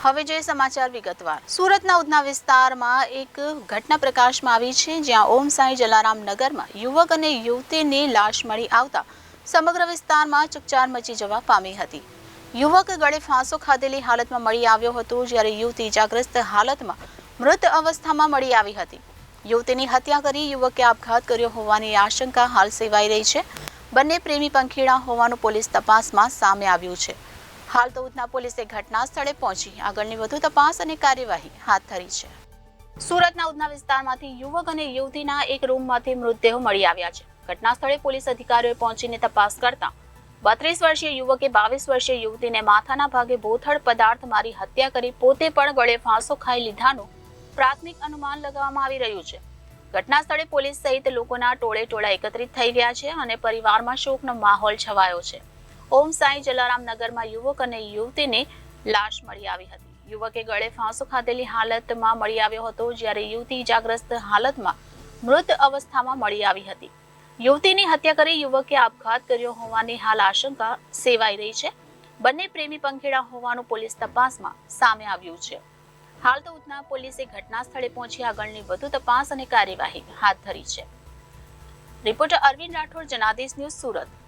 હવે જોઈએ સમાચાર વિગતવાર। સુરતના ઉધના વિસ્તારમાં એક ઘટના પ્રકાશમાં આવી છે, જ્યાં ઓમ સાંઈ જલારામ નગરમાં યુવક અને યુવતીની લાશ મળી આવતા સમગ્ર વિસ્તારમાં ચકચાર મચી જવા પામી હતી। યુવક ગળે ફાંસો ખાધેલી હાલતમાં મળી આવ્યો હતો, જ્યારે યુવતી ઇજાગ્રસ્ત હાલતમાં મૃત અવસ્થામાં મળી આવી હતી। યુવતીની હત્યા કરી યુવકે આપઘાત કર્યો હોવાની આશંકા હાલ સેવાઈ રહી છે। બંને પ્રેમી પંખીડા હોવાનું પોલીસ તપાસમાં સામે આવ્યું છે। હાલ તો ઉધના પોલીસે ઘટના સ્થળે પહોંચી આગળની વધુ તપાસ અને કાર્યવાહી હાથ ધરી છે। સુરતના ઉધના વિસ્તારમાંથી યુવક અને યુવતીના એક રૂમમાંથી મૃતદેહો મળી આવ્યા છે। ઘટના સ્થળે પોલીસ અધિકારીઓએ પહોંચીને તપાસ કરતા 32 વર્ષીય યુવકે 22 વર્ષીય યુવતીને માથાના ભાગે બોથડ પદાર્થ મારી હત્યા કરી પોતે પણ ગળે ફાંસો ખાઈ લીધાનું પ્રાથમિક અનુમાન લગાવવામાં આવી રહ્યું છે। ઘટના સ્થળે પોલીસ સહિત લોકોના ટોળે એકત્રિત થઈ ગયા છે અને પરિવારમાં શોકનો માહોલ છવાયો છે। ઓમ સાંઈ જલારામ નગરમાં યુવક અને યુવતીની લાશ મળી આવી હતી। યુવકે ગળે ફાંસો ખાધેલી હાલતમાં મળી આવ્યો હતો, જ્યારે યુવતી ઇજાગ્રસ્ત હાલતમાં મૃત અવસ્થામાં મળી આવી હતી। યુવતીની હત્યા કરી યુવકે આપઘાત કર્યો હોવાની હાલ આશંકા સેવાઈ રહી છે। બંને પ્રેમી પંખીડા હોવાનું પોલીસ તપાસમાં સામે આવ્યું છે। હાલ તો ઉધના પોલીસે ઘટના સ્થળે પહોંચી આગળની વધુ તપાસ અને કાર્યવાહી હાથ ધરી છે। Reporter Arvind Rathod, Janadesh news, Surat.